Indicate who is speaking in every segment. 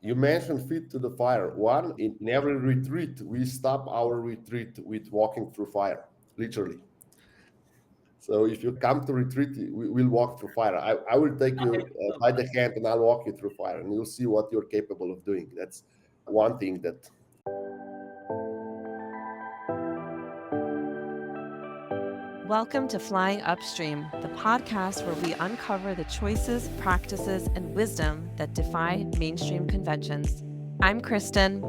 Speaker 1: You mentioned feet to the fire. One, in every retreat, we stop our retreat with walking through fire, literally. So if you come to retreat, we'll walk through fire. I will take you by the hand and I'll walk you through fire and you'll see what you're capable of doing. That's one thing that.
Speaker 2: Welcome to Flying Upstream, the podcast where we uncover the choices, practices, and wisdom that defy mainstream conventions. I'm Kristen.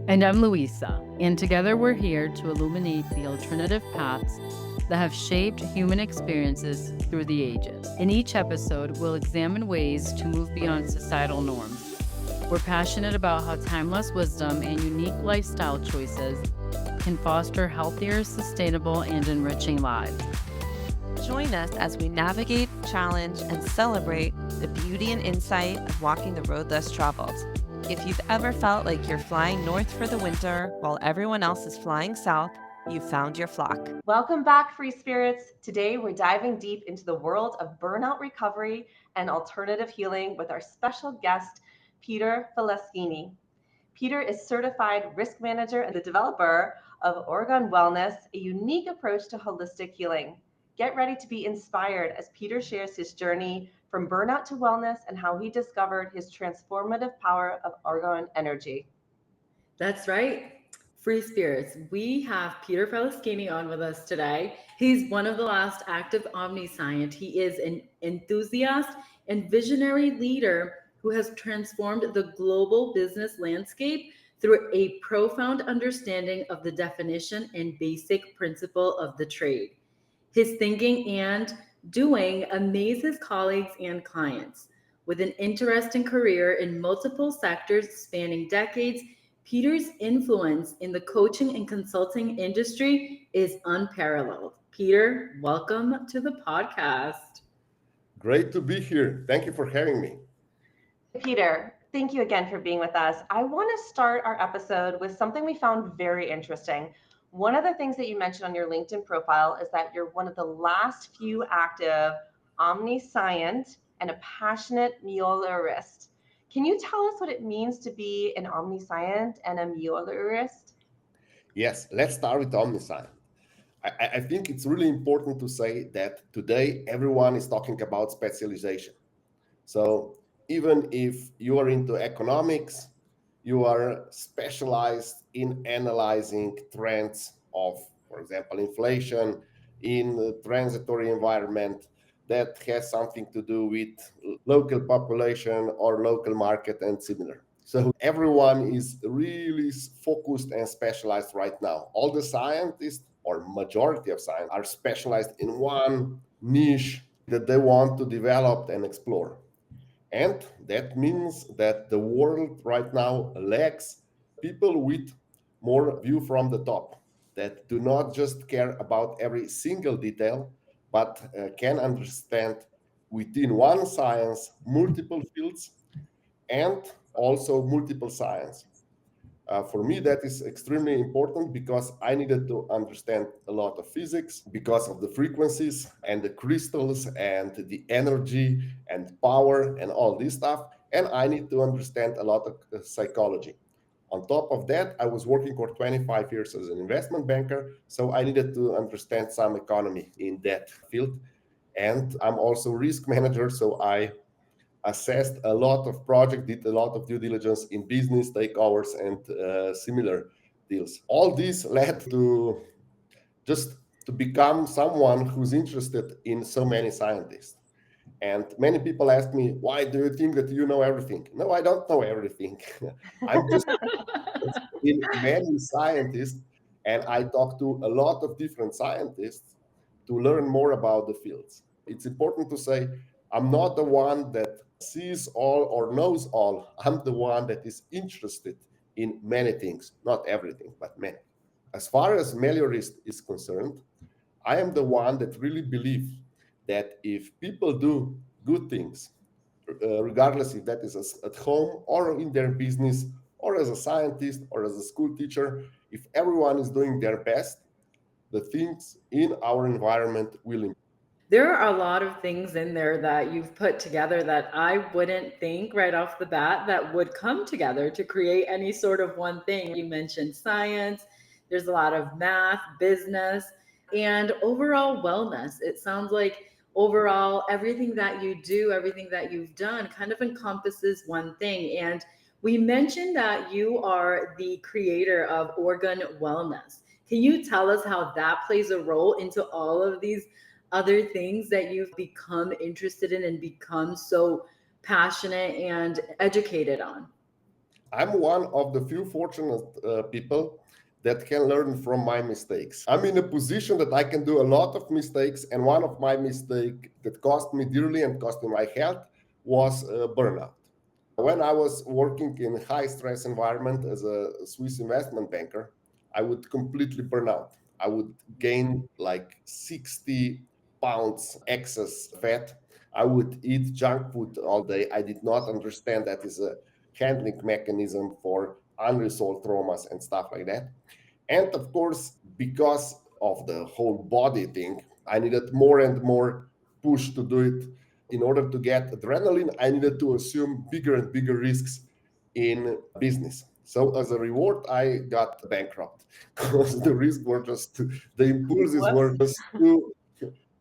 Speaker 3: And I'm Luisa. And together we're here to illuminate the alternative paths that have shaped human experiences through the ages. In each episode, we'll examine ways to move beyond societal norms. We're passionate about how timeless wisdom and unique lifestyle choices can foster healthier, sustainable, and enriching lives.
Speaker 2: Join us as we navigate, challenge, and celebrate the beauty and insight of walking the road less traveled. If you've ever felt like you're flying north for the winter while everyone else is flying south, you've found your flock. Welcome back, free spirits. Today, we're diving deep into the world of burnout recovery and alternative healing with our special guest, Peter Faleskini. Peter is certified risk manager and the developer of Orgon Wellness, a unique approach to holistic healing. Get ready to be inspired as Peter shares his journey from burnout to wellness and how he discovered his transformative power of Orgon energy.
Speaker 3: That's right. Free spirits. We have Peter Faleskini on with us today. He's one of the last active omniscient. He is an enthusiast and visionary leader who has transformed the global business landscape through a profound understanding of the definition and basic principle of the trade. His thinking and doing amaze his colleagues and clients. With an interesting career in multiple sectors spanning decades, Peter's influence in the coaching and consulting industry is unparalleled. Peter, welcome to the podcast.
Speaker 1: Great to be here. Thank you for having me.
Speaker 2: Peter, thank you again for being with us. I want to start our episode with something we found very interesting. One of the things that you mentioned on your LinkedIn profile is that you're one of the last few active omniscient and a passionate Muellerist. Can you tell us what it means to be an omniscient and a Muellerist?
Speaker 1: Yes, let's start with omniscient. I think it's really important to say that today everyone is talking about specialization. So even if you are into economics, you are specialized in analyzing trends of, for example, inflation in the transitory environment that has something to do with local population or local market and similar. So everyone is really focused and specialized right now. All the scientists or majority of scientists are specialized in one niche that they want to develop and explore. And that means that the world right now lacks people with more view from the top that do not just care about every single detail, but can understand within one science multiple fields and also multiple science. For me, that is extremely important because I needed to understand a lot of physics because of the frequencies and the crystals and the energy and power and all this stuff. And I need to understand a lot of psychology. On top of that, I was working for 25 years as an investment banker, so I needed to understand some economy in that field. And I'm also risk manager, so I assessed a lot of projects, did a lot of due diligence in business takeovers and similar deals. All this led to just to become someone who's interested in so many scientists. And many people ask me, why do you think that you know everything? No, I don't know everything. I'm just in many scientists, and I talk to a lot of different scientists to learn more about the fields. It's important to say I'm not the one that sees all or knows all. I'm the one that is interested in many things, not everything, but many. As far as meliorist is concerned, I am the one that really believes that if people do good things, regardless if that is at home or in their business or as a scientist or as a school teacher, if everyone is doing their best, the things in our environment will improve.
Speaker 3: There are a lot of things in there that you've put together that I wouldn't think right off the bat that would come together to create any sort of one thing. You mentioned science, there's a lot of math, business, and overall wellness. It sounds like overall everything that you do, everything that you've done kind of encompasses one thing. And we mentioned that you are the creator of Orgon Wellness. Can you tell us how that plays a role into all of these other things that you've become interested in and become so passionate and educated on?
Speaker 1: I'm one of the few fortunate people that can learn from my mistakes. I'm in a position that I can do a lot of mistakes, and one of my mistakes that cost me dearly and cost me my health was burnout. When I was working in high stress environment as a Swiss investment banker, I would completely burn out. I would gain like 60 pounds excess fat. I would eat junk food all day. I did not understand that is a handling mechanism for unresolved traumas and stuff like that. And of course, because of the whole body thing, I needed more and more push to do it. In order to get adrenaline, I needed to assume bigger and bigger risks in business. So as a reward, I got bankrupt because the risks were just the impulses were
Speaker 2: Whoops.
Speaker 1: just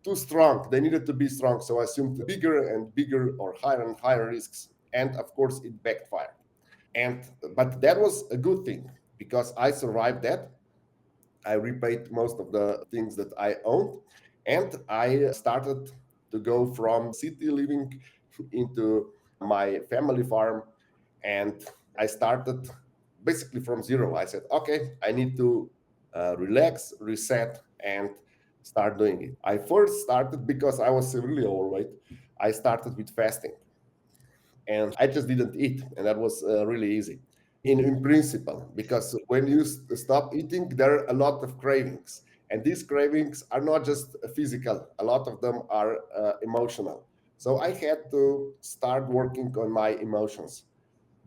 Speaker 1: too strong. They needed to be strong. So I assumed bigger and bigger or higher and higher risks. And of course, it backfired. And but that was a good thing because I survived that. I repaid most of the things that I owned, and I started to go from city living into my family farm, and I started basically from zero. I said, okay, I need to relax, reset, and start doing it. I first started because I was severely overweight. I started with fasting, and I just didn't eat, and that was really easy in principle, because when you stop eating, there are a lot of cravings, and these cravings are not just physical. A lot of them are emotional. So I had to start working on my emotions.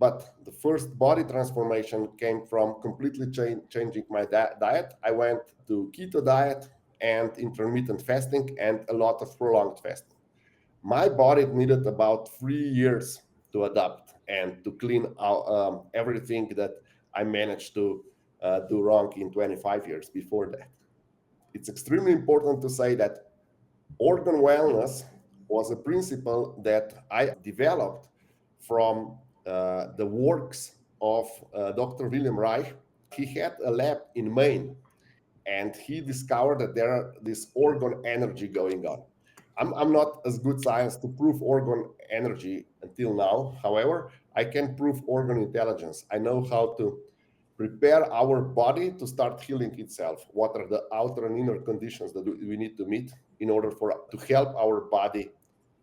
Speaker 1: But the first body transformation came from completely changing my diet. I went to keto diet and intermittent fasting and a lot of prolonged fasting. My body needed about 3 years to adapt and to clean out everything that I managed to do wrong in 25 years before that. It's extremely important to say that organ wellness was a principle that I developed from the works of Dr. William Reich. He had a lab in Maine, and he discovered that there are this organ energy going on. I'm not as good science to prove organ energy until now. However, I can prove organ intelligence. I know how to prepare our body to start healing itself. What are the outer and inner conditions that we need to meet in order for to help our body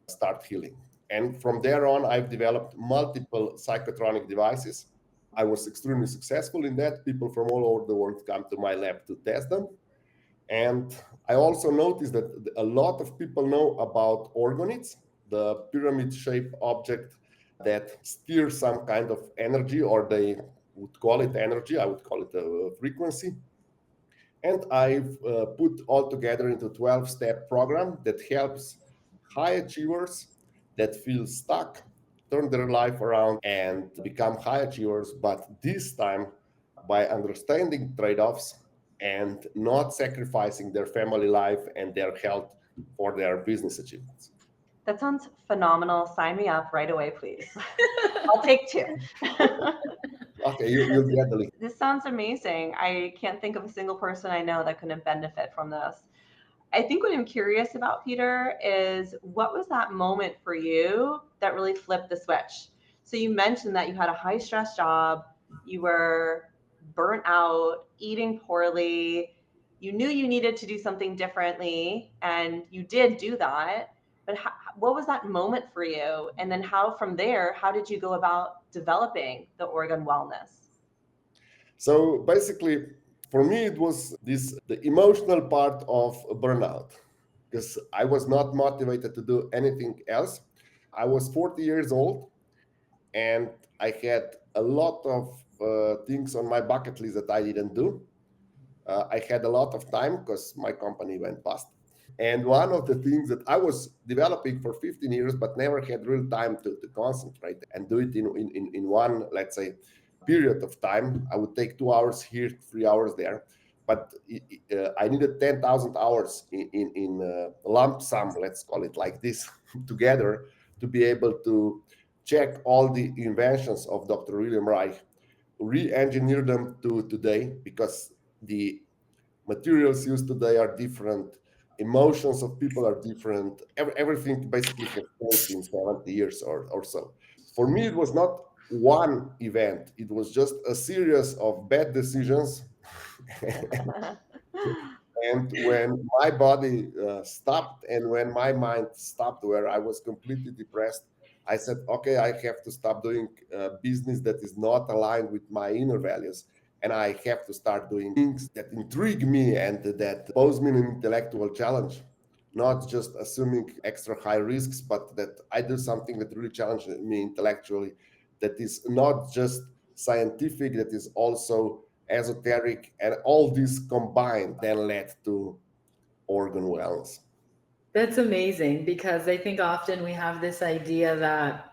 Speaker 1: start healing? And from there on, I've developed multiple psychotronic devices. I was extremely successful in that. People from all over the world come to my lab to test them. And I also noticed that a lot of people know about orgonids, the pyramid shaped object that steers some kind of energy, or they would call it energy. I would call it a frequency. And I've put all together into 12-step program that helps high achievers that feel stuck turn their life around and become high achievers, but this time by understanding trade-offs and not sacrificing their family life and their health for their business achievements.
Speaker 2: That sounds phenomenal. Sign me up right away, please. I'll take two.
Speaker 1: Okay, you'll get the link.
Speaker 2: This sounds amazing. I can't think of a single person I know that couldn't benefit from this. I think what I'm curious about, Peter, is what was that moment for you that really flipped the switch? So you mentioned that you had a high stress job, you were burnt out, eating poorly, you knew you needed to do something differently, and you did do that. But what was that moment for you? And then how, from there, how did you go about developing the Orgon Wellness?
Speaker 1: So basically, for me, it was this the emotional part of burnout, because I was not motivated to do anything else. I was 40 years old, and I had a lot of things on my bucket list that I didn't do. I had a lot of time because my company went bust. And one of the things that I was developing for 15 years, but never had real time to concentrate and do it in one, let's say, period of time. I would take 2 hours here, 3 hours there. But I needed 10,000 hours in lump sum, let's call it like this, together to be able to check all the inventions of Dr. William Reich, re-engineer them to today, because the materials used today are different, emotions of people are different. Everything basically has changed in 70 years or so. For me, it was not one event, it was just a series of bad decisions. And when my body stopped, and when my mind stopped, where I was completely depressed, I said, okay, I have to stop doing business that is not aligned with my inner values. And I have to start doing things that intrigue me and that pose me an intellectual challenge, not just assuming extra high risks, but that I do something that really challenges me intellectually, that is not just scientific, that is also esoteric, and all this combined then led to Orgon Wellness.
Speaker 3: That's amazing, because I think often we have this idea that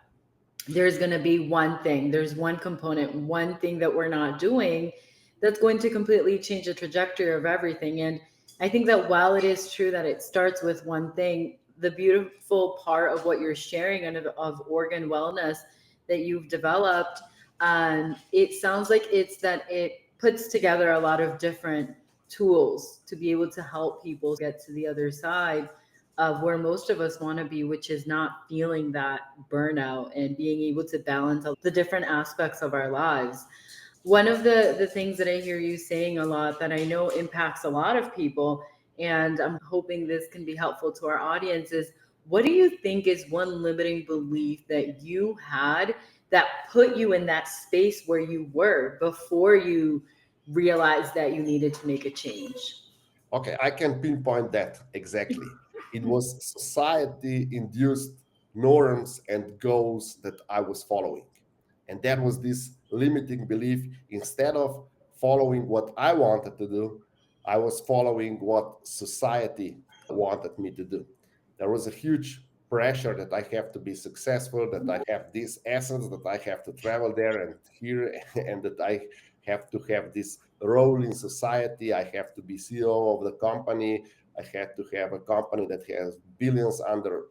Speaker 3: there's going to be one thing, there's one component, one thing that we're not doing that's going to completely change the trajectory of everything. And I think that while it is true that it starts with one thing, the beautiful part of what you're sharing of Orgon Wellness that you've developed, it sounds like it's that it puts together a lot of different tools to be able to help people get to the other side of where most of us want to be, which is not feeling that burnout and being able to balance out the different aspects of our lives. One of the things that I hear you saying a lot that I know impacts a lot of people, and I'm hoping this can be helpful to our audience, is what do you think is one limiting belief that you had that put you in that space where you were before you realized that you needed to make a change?
Speaker 1: Okay, I can pinpoint that exactly. It was society induced norms and goals that I was following. And that was this limiting belief. Instead of following what I wanted to do, I was following what society wanted me to do. There was a huge pressure that I have to be successful, that I have these assets, that I have to travel there and here, and that I have to have this role in society. I have to be CEO of the company. I had to have a company that has billions under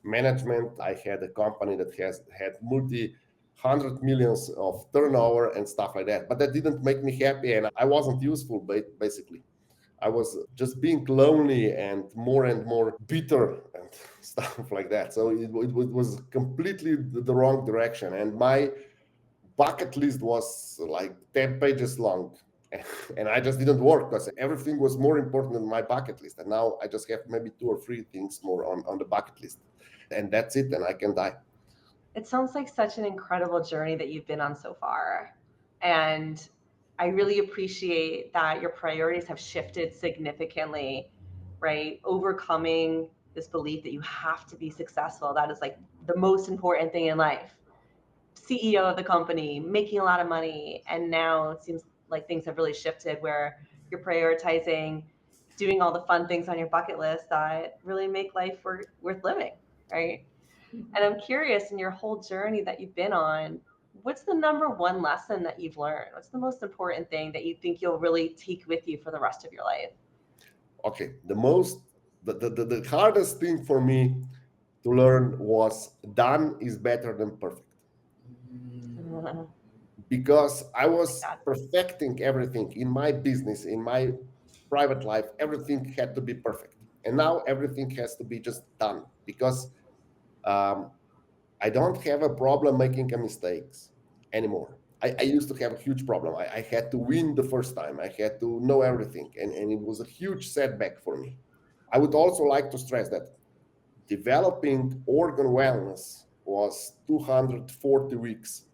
Speaker 1: management. I had a company that has had multi hundred millions of turnover and stuff like that. But that didn't make me happy, and I wasn't useful. Basically, I was just being lonely and more bitter and stuff like that. So it was completely the wrong direction. And my bucket list was like 10 pages long. And I just didn't work because everything was more important than my bucket list. And now I just have maybe two or three things more on the bucket list. And that's it, and I can die.
Speaker 4: It sounds like such an incredible journey that you've been on so far. And I really appreciate that your priorities have shifted significantly, right? Overcoming this belief that you have to be successful. That is like the most important thing in life. CEO of the company, making a lot of money. And now it seems like things have really shifted where you're prioritizing doing all the fun things on your bucket list that really make life worth living, right? And I'm curious, in your whole journey that you've been on, what's the number one lesson that you've learned? What's the most important thing that you think you'll really take with you for the rest of your life?
Speaker 1: Okay, the hardest thing for me to learn was done is better than perfect, because I was
Speaker 4: God.
Speaker 1: perfecting everything in my business, in my private life. Everything had to be perfect, and now everything has to be just done, because um, I don't have a problem making a mistakes anymore. I used to have a huge problem. I had to win the first time. I had to know everything, and it was a huge setback for me. I would also like to stress that developing organ wellness was 240 weeks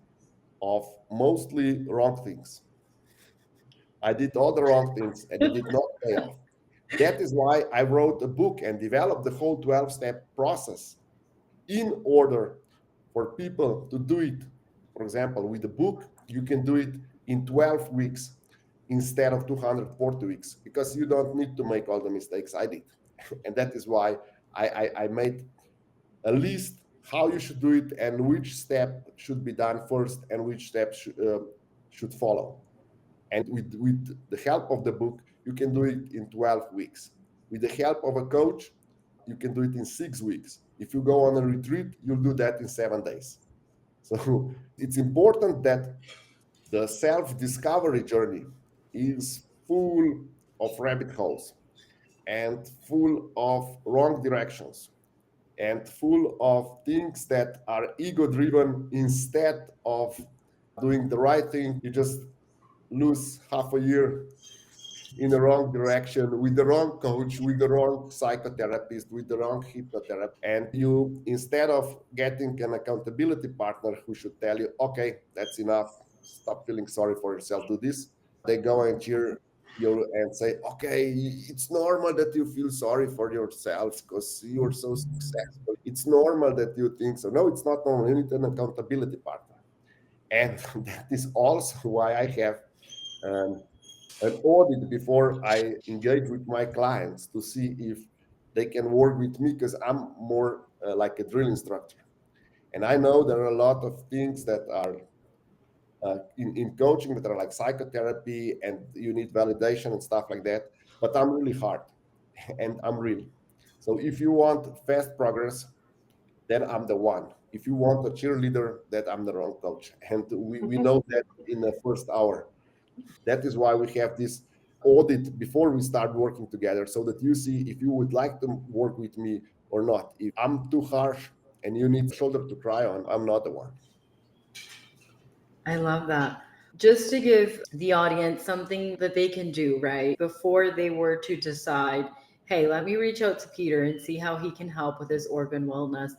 Speaker 1: of mostly wrong things. I did all the wrong things and it did not pay off. That is why I wrote a book and developed the whole 12-step process in order for people to do it. For example, with the book, you can do it in 12 weeks instead of 240 weeks, because you don't need to make all the mistakes I did. And that is why I made a list how you should do it and which step should be done first and which step should follow. And with the help of the book, you can do it in 12 weeks. With the help of a coach, you can do it in 6 weeks. If you go on a retreat, you'll do that in 7 days. So it's important that the self-discovery journey is full of rabbit holes and full of wrong directions and full of things that are ego driven instead of doing the right thing. You just lose half a year in the wrong direction with the wrong coach, with the wrong psychotherapist, with the wrong hypnotherapist. And you, instead of getting an accountability partner who should tell you, okay, that's enough, stop feeling sorry for yourself, do this, they go and cheer you and say, okay, it's normal that you feel sorry for yourself because you're so successful. It's normal that you think so. No, it's not normal. You need an accountability partner. And that is also why I have an audit before I engage with my clients to see if they can work with me because I'm more like a drill instructor. And I know there are a lot of things that are in coaching that are like psychotherapy and you need validation and stuff like that. But I'm really hard and I'm real. So if you want fast progress, then I'm the one. If you want a cheerleader, that I'm the wrong coach. And we know that in the first hour. That is why we have this audit before we start working together so that you see if you would like to work with me or not. If I'm too harsh and you need a shoulder to cry on, I'm not the one.
Speaker 3: I love that. Just to give the audience something that they can do, right? Before they were to decide, hey, let me reach out to Peter and see how he can help with his organ wellness.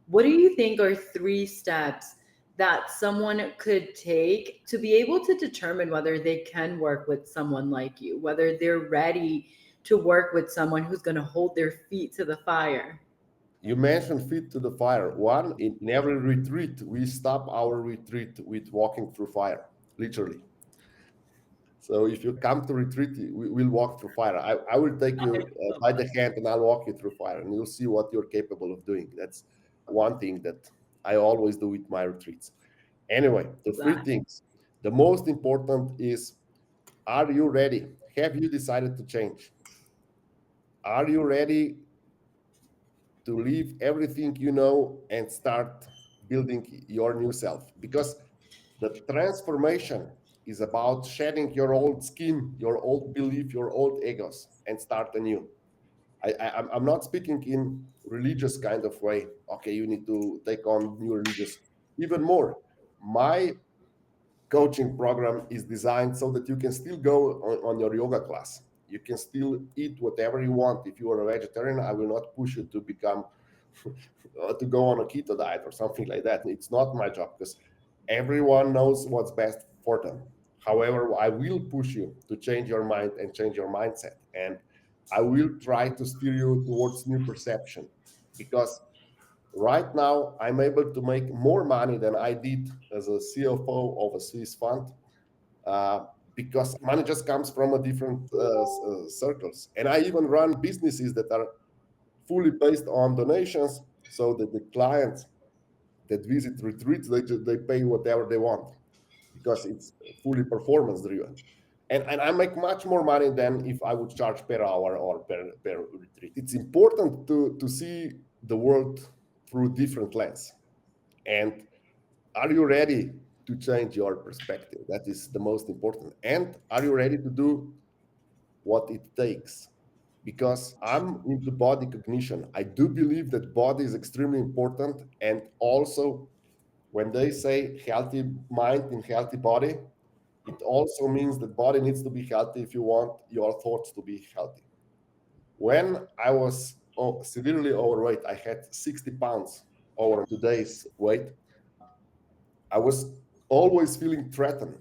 Speaker 3: What do you think are 3 steps that someone could take to be able to determine whether they can work with someone like you, whether they're ready to work with someone who's going to hold their feet to the fire?
Speaker 1: You mentioned feet to the fire. One, in every retreat, we stop our retreat with walking through fire, literally. So if you come to retreat, we'll walk through fire. I will take you by the hand and I'll walk you through fire and you'll see what you're capable of doing. That's one thing that I always do with my retreats. Anyway, the three
Speaker 3: That.
Speaker 1: things. The most important is, are you ready? Have you decided to change? Are you ready to leave everything you know and start building your new self? Because the transformation is about shedding your old skin, your old belief, your old egos, and start anew. I'm not speaking in religious kind of way. Okay, you need to take on new religious. Even more, my coaching program is designed so that you can still go on your yoga class. You can still eat whatever you want. If you are a vegetarian, I will not push you to become to go on a keto diet or something like that. It's not my job because everyone knows what's best for them. However, I will push you to change your mind and change your mindset. And I will try to steer you towards new perception because right now I'm able to make more money than I did as a CFO of a Swiss fund uh, because money just comes from a different circles. And I even run businesses that are fully based on donations so that the clients that visit retreats, they pay whatever they want because it's fully performance driven. And I make much more money than if I would charge per hour or per retreat. It's important to see the world through different lens. And are you ready to change your perspective? That is the most important. And are you ready to do what it takes? Because I'm into body cognition. I do believe that body is extremely important. And also, when they say healthy mind in healthy body, it also means that body needs to be healthy if you want your thoughts to be healthy. When I was severely overweight, I had 60 pounds over today's weight. I was always feeling threatened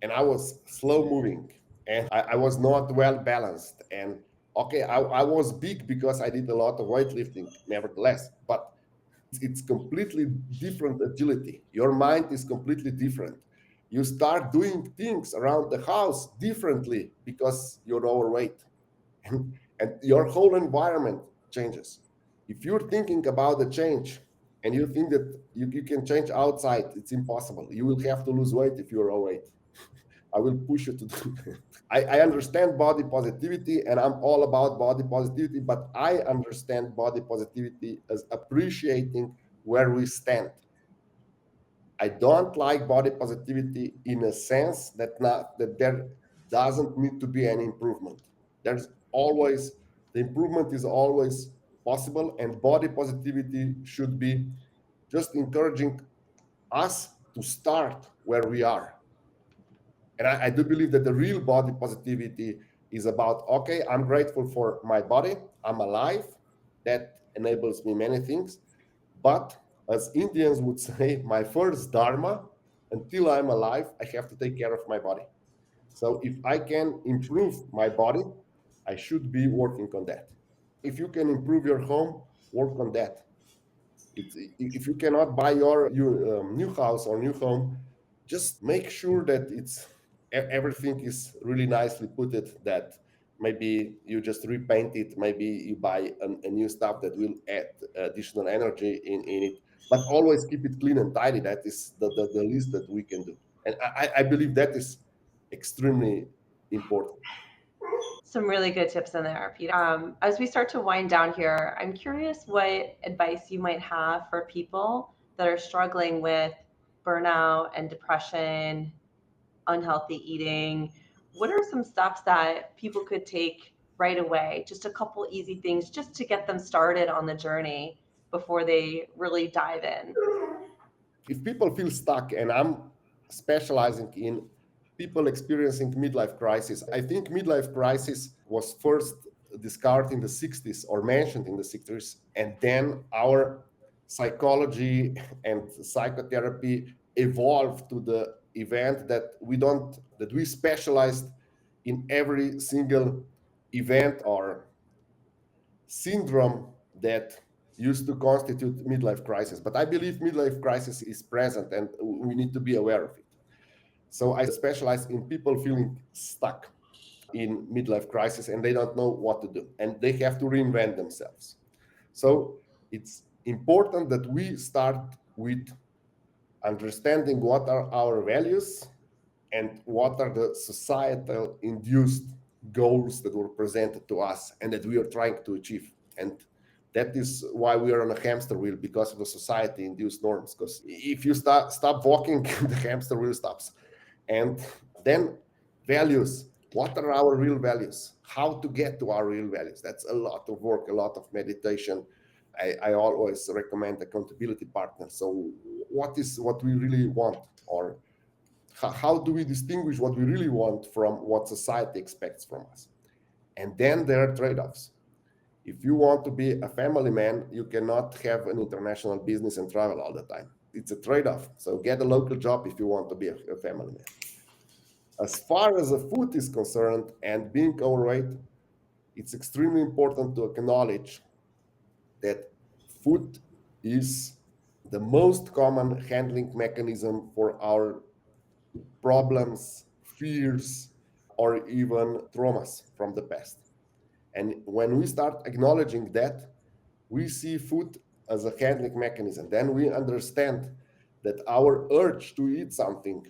Speaker 1: and I was slow moving and I was not well balanced. And okay, I was big because I did a lot of weightlifting, nevertheless, but it's completely different agility. Your mind is completely different. You start doing things around the house differently because you're overweight. And, and your whole environment changes. If you're thinking about the change and you think that you can change outside, it's impossible. You will have to lose weight if you're overweight. I will push you to do that. I understand body positivity and I'm all about body positivity, but I understand body positivity as appreciating where we stand. I don't like body positivity in a sense that there doesn't need to be any improvement. There's always the improvement is always possible, and body positivity should be just encouraging us to start where we are. And I do believe that the real body positivity is about, okay, I'm grateful for my body, I'm alive, that enables me many things. But as Indians would say, my first dharma, until I'm alive, I have to take care of my body. So if I can improve my body, I should be working on that. If you can improve your home, work on that. If you cannot buy your new house or new home, just make sure that everything is really nicely put it, that maybe you just repaint it, maybe you buy a new stuff that will add additional energy in it, but always keep it clean and tidy. That is the least that we can do, and I believe that is extremely important.
Speaker 4: Some really good tips in there, Peter. As we start to wind down here, I'm curious what advice you might have for people that are struggling with burnout and depression, unhealthy eating. What are some steps that people could take right away? Just a couple easy things just to get them started on the journey before they really dive in.
Speaker 1: If people feel stuck, and I'm specializing in people experiencing midlife crisis, I think midlife crisis was first discovered in the 60s or mentioned in the 60s, and then our psychology and psychotherapy evolved to the event that we specialized in every single event or syndrome that used to constitute midlife crisis. But I believe midlife crisis is present and we need to be aware of it. So I specialize in people feeling stuck in midlife crisis and they don't know what to do and they have to reinvent themselves. So it's important that we start with understanding what are our values and what are the societal induced goals that were presented to us and that we are trying to achieve. And that is why we are on a hamster wheel, because of the society induced norms. Because if you stop walking, the hamster wheel stops. And then values. What are our real values? How to get to our real values? That's a lot of work, a lot of meditation. I always recommend accountability partners. So what we really want, or how do we distinguish what we really want from what society expects from us? And then there are trade-offs. If you want to be a family man, you cannot have an international business and travel all the time. It's a trade-off. So get a local job if you want to be a family man. As far as the food is concerned and being overweight, it's extremely important to acknowledge that food is the most common handling mechanism for our problems, fears, or even traumas from the past. And when we start acknowledging that, we see food as a handling mechanism. Then we understand that our urge to eat something,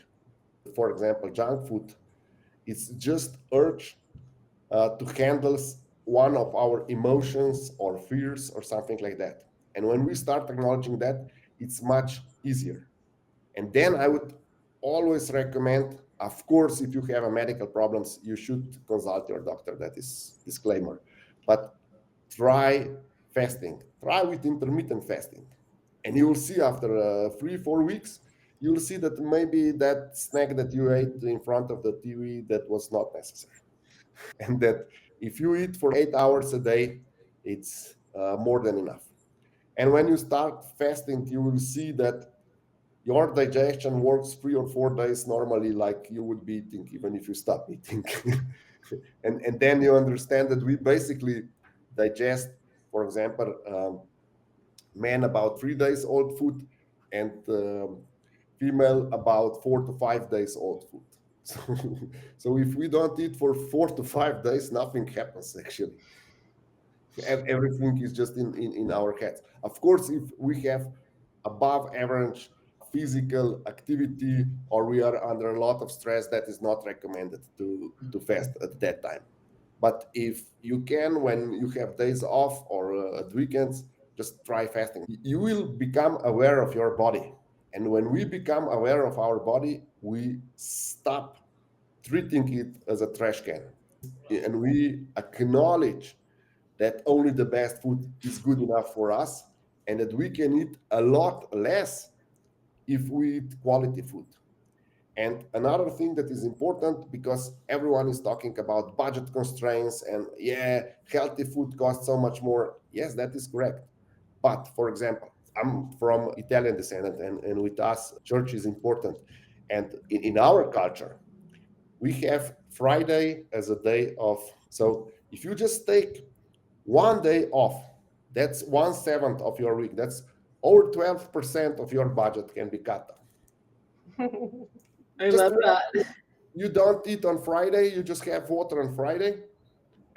Speaker 1: for example, junk food, it's just urge to handle one of our emotions or fears or something like that. And when we start acknowledging that, it's much easier. And then I would always recommend, of course, if you have a medical problems, you should consult your doctor. That is disclaimer. But try fasting. Try with intermittent fasting. And you will see after 3-4 weeks, you'll see that maybe that snack that you ate in front of the TV, that was not necessary. And that if you eat for 8 hours a day, it's more than enough. And when you start fasting, you will see that your digestion works 3 or 4 days normally, like you would be eating even if you stop eating. And then you understand that we basically digest, for example, men about 3 days old food and female about 4 to 5 days old food. So, so if we don't eat for 4 to 5 days, nothing happens actually. Everything is just in our heads. Of course, if we have above average physical activity or we are under a lot of stress, that is not recommended to fast at that time. But if you can, when you have days off or at weekends, just try fasting. You will become aware of your body. And when we become aware of our body, we stop treating it as a trash can. And we acknowledge that only the best food is good enough for us and that we can eat a lot less if we eat quality food. And another thing that is important, because everyone is talking about budget constraints and yeah, healthy food costs so much more. Yes, that is correct. But for example, I'm from Italian descent, and with us, church is important. And in our culture, we have Friday as a day off. So if you just take one day off, that's 1/7 of your week. That's over 12% of your budget can be cut.
Speaker 3: I
Speaker 1: Just
Speaker 3: love that.
Speaker 1: you don't eat on Friday, you just have water on Friday,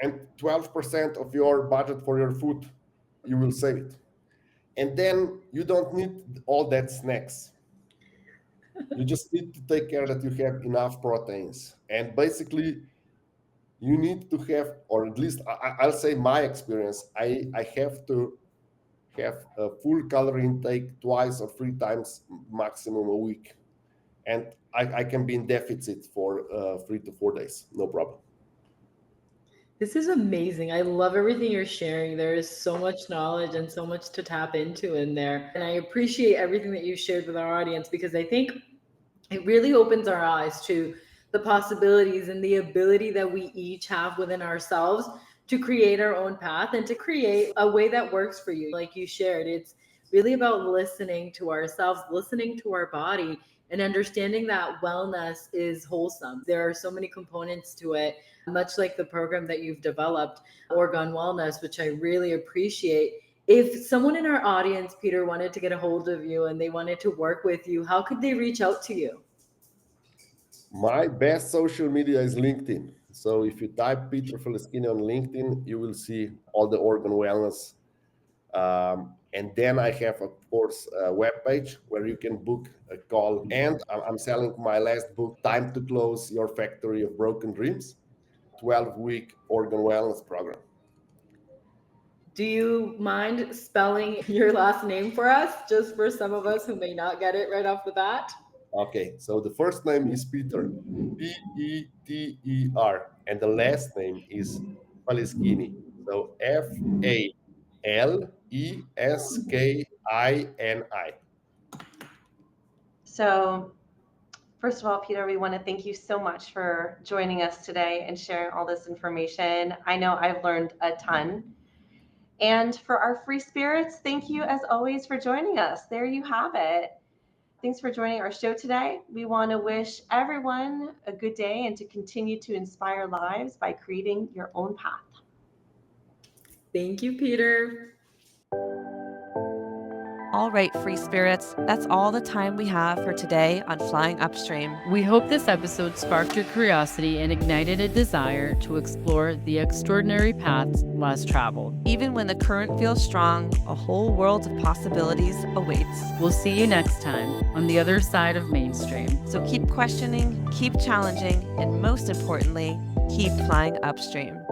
Speaker 1: and 12% of your budget for your food, you will save it. And then you don't need all that snacks. You just need to take care that you have enough proteins. And basically, you need to have, or at least I'll say my experience, I have to have a full calorie intake twice or three times maximum a week. And I can be in deficit for 3 to 4 days, no problem.
Speaker 3: This is amazing. I love everything you're sharing. There is so much knowledge and so much to tap into in there. And I appreciate everything that you shared with our audience because I think it really opens our eyes to the possibilities and the ability that we each have within ourselves to create our own path and to create a way that works for you. Like you shared, it's really about listening to ourselves, listening to our body, and understanding that wellness is wholesome. There are so many components to it, much like the program that you've developed, Orgon Wellness, which I really appreciate. If someone in our audience, Peter, wanted to get a hold of you and they wanted to work with you, how could they reach out to you?
Speaker 1: My best social media is LinkedIn. So if you type Peter Faleskini on LinkedIn, you will see all the Orgon Wellness. And then I have, of course, a webpage where you can book a call. And I'm selling my last book, Time to Close Your Factory of Broken Dreams, 12-week Orgon Wellness program.
Speaker 3: Do you mind spelling your last name for us, just for some of us who may not get it right off the bat?
Speaker 1: Okay, so the first name is Peter, Peter, and the last name is Faleskini. So Faleskini.
Speaker 4: So, first of all, Peter, we want to thank you so much for joining us today and sharing all this information. I know I've learned a ton. And for our free spirits, thank you as always for joining us. There you have it. Thanks for joining our show today. We want to wish everyone a good day and to continue to inspire lives by creating your own path.
Speaker 3: Thank you, Peter.
Speaker 2: All right, free spirits, that's all the time we have for today on Flying Upstream.
Speaker 5: We hope this episode sparked your curiosity and ignited a desire to explore the extraordinary paths less traveled.
Speaker 2: Even when the current feels strong, a whole world of possibilities awaits.
Speaker 5: We'll see you next time on the other side of mainstream.
Speaker 2: So keep questioning, keep challenging, and most importantly, keep flying upstream.